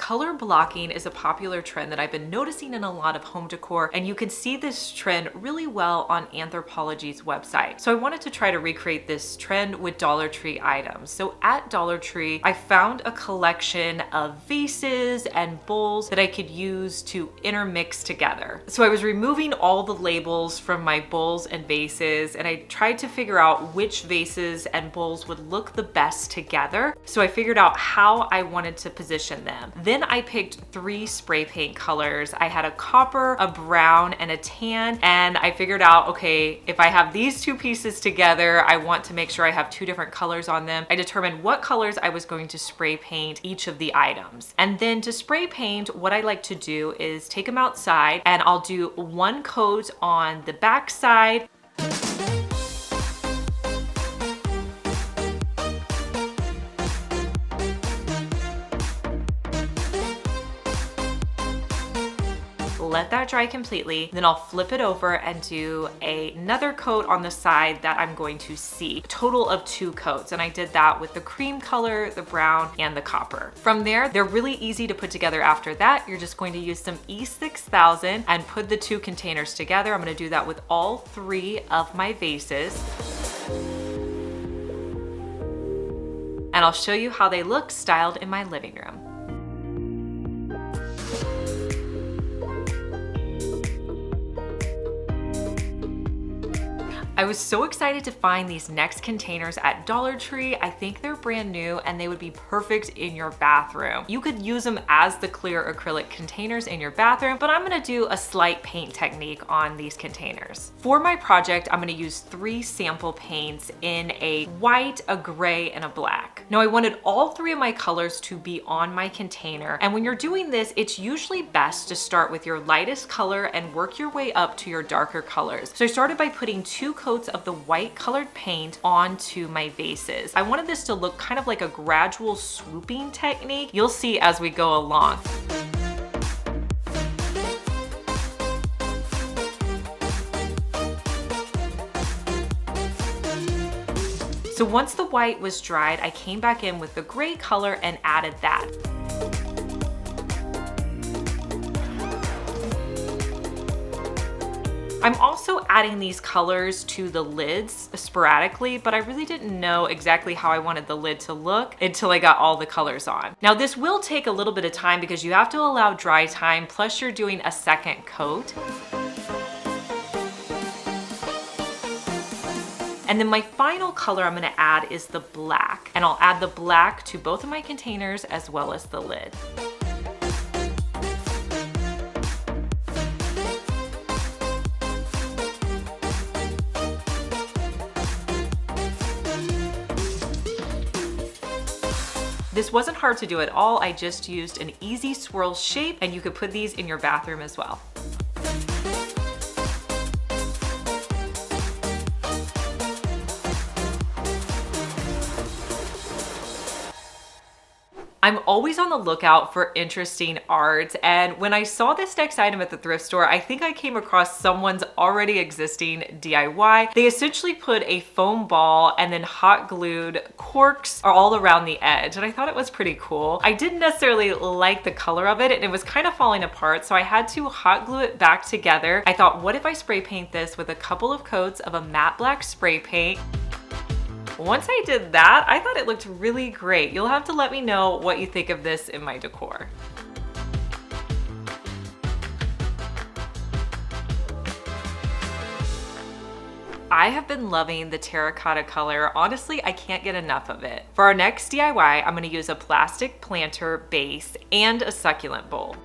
Color blocking is a popular trend that I've been noticing in a lot of home decor, and you can see this trend really well on Anthropologie's website. So I wanted to try to recreate this trend with Dollar Tree items. So at Dollar Tree, I found a collection of vases and bowls that I could use to intermix together. So I was removing all the labels from my bowls and vases, and I tried to figure out which vases and bowls would look the best together. So I figured out how I wanted to position them. Then I picked 3 spray paint colors. I had a copper, a brown, and a tan, and I figured out, okay, if I have these 2 pieces together, I want to make sure I have 2 different colors on them. I determined what colors I was going to spray paint each of the items. And then to spray paint, what I like to do is take them outside, and I'll do 1 coat on the back side, let that dry completely. Then I'll flip it over and do another coat on the side that I'm going to see. A total of 2 coats. And I did that with the cream color, the brown, and the copper. From there, they're really easy to put together after that. You're just going to use some E6000 and put the 2 containers together. I'm gonna do that with all 3 of my vases. And I'll show you how they look styled in my living room. I was so excited to find these next containers at Dollar Tree. I think they're brand new and they would be perfect in your bathroom. You could use them as the clear acrylic containers in your bathroom, but I'm gonna do a slight paint technique on these containers. For my project, I'm gonna use 3 sample paints in a white, a gray, and a black. Now I wanted all 3 of my colors to be on my container, and when you're doing this, it's usually best to start with your lightest color and work your way up to your darker colors. So I started by putting 2 coats of the white colored paint onto my vases. I wanted this to look kind of like a gradual swooping technique. You'll see as we go along. So once the white was dried, I came back in with the gray color and added that. I'm also adding these colors to the lids sporadically, but I really didn't know exactly how I wanted the lid to look until I got all the colors on. Now this will take a little bit of time because you have to allow dry time, plus you're doing a second coat. And then my final color I'm gonna add is the black, and I'll add the black to both of my containers as well as the lid. This wasn't hard to do at all. I just used an easy swirl shape, and you could put these in your bathroom as well. I'm always on the lookout for interesting art, and when I saw this next item at the thrift store, I think I came across someone's already existing DIY. They essentially put a foam ball and then hot glued corks all around the edge, and I thought it was pretty cool. I didn't necessarily like the color of it, and it was kind of falling apart, so I had to hot glue it back together. I thought, what if I spray paint this with a couple of coats of a matte black spray paint? Once I did that, I thought it looked really great. You'll have to let me know what you think of this in my decor. I have been loving the terracotta color. Honestly, I can't get enough of it. For our next DIY, I'm gonna use a plastic planter base and a succulent bowl.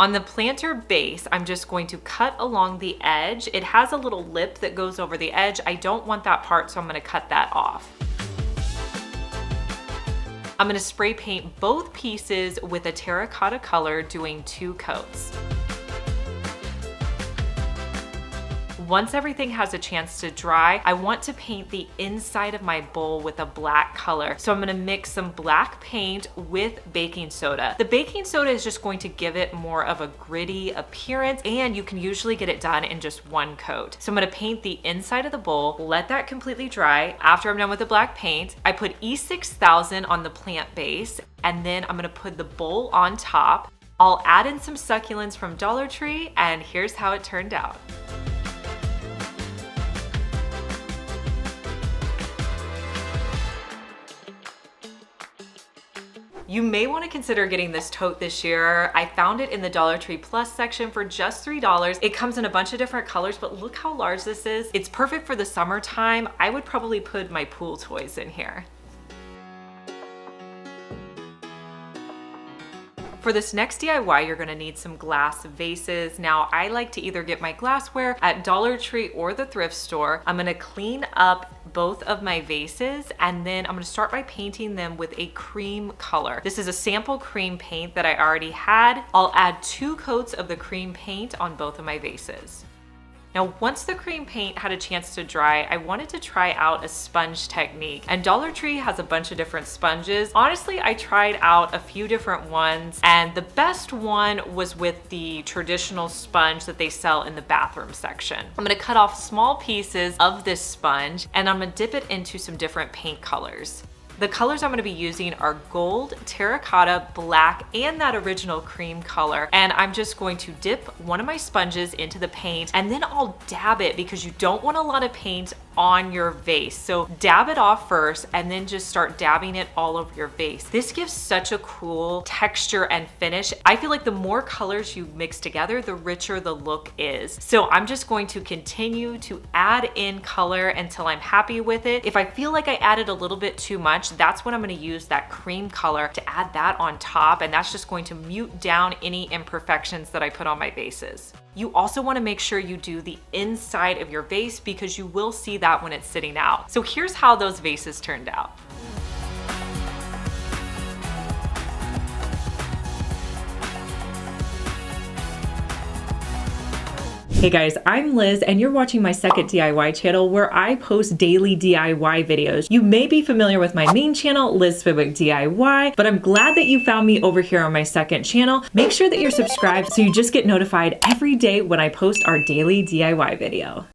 On the planter base, I'm just going to cut along the edge. It has a little lip that goes over the edge. I don't want that part, so I'm gonna cut that off. I'm gonna spray paint both pieces with a terracotta color, doing 2 coats. Once everything has a chance to dry, I want to paint the inside of my bowl with a black color. So I'm gonna mix some black paint with baking soda. The baking soda is just going to give it more of a gritty appearance, and you can usually get it done in just 1 coat. So I'm gonna paint the inside of the bowl, let that completely dry. After I'm done with the black paint, I put E6000 on the plant base, and then I'm gonna put the bowl on top. I'll add in some succulents from Dollar Tree, and here's how it turned out. You may want to consider getting this tote this year. I found it in the Dollar Tree Plus section for just $3. It comes in a bunch of different colors, but look how large this is. It's perfect for the summertime. I would probably put my pool toys in here. For this next DIY, you're gonna need some glass vases. Now, I like to either get my glassware at Dollar Tree or the thrift store. I'm gonna clean up both of my vases, and then I'm gonna start by painting them with a cream color. This is a sample cream paint that I already had. I'll add 2 coats of the cream paint on both of my vases. Now, once the cream paint had a chance to dry, I wanted to try out a sponge technique. And Dollar Tree has a bunch of different sponges. Honestly, I tried out a few different ones, and the best one was with the traditional sponge that they sell in the bathroom section. I'm gonna cut off small pieces of this sponge, and I'm gonna dip it into some different paint colors. The colors I'm gonna be using are gold, terracotta, black, and that original cream color. And I'm just going to dip one of my sponges into the paint, and then I'll dab it because you don't want a lot of paint on your vase. So dab it off first and then just start dabbing it all over your vase. This gives such a cool texture and finish. I feel like the more colors you mix together, the richer the look is. So I'm just going to continue to add in color until I'm happy with it. If I feel like I added a little bit too much, that's when I'm gonna use that cream color to add that on top, and that's just going to mute down any imperfections that I put on my vases. You also wanna make sure you do the inside of your vase because you will see that when it's sitting out. So here's how those vases turned out. Hey guys, I'm Liz and you're watching my second DIY channel where I post daily DIY videos. You may be familiar with my main channel, Liz Fenwick DIY, but I'm glad that you found me over here on my second channel. Make sure that you're subscribed so you just get notified every day when I post our daily DIY video.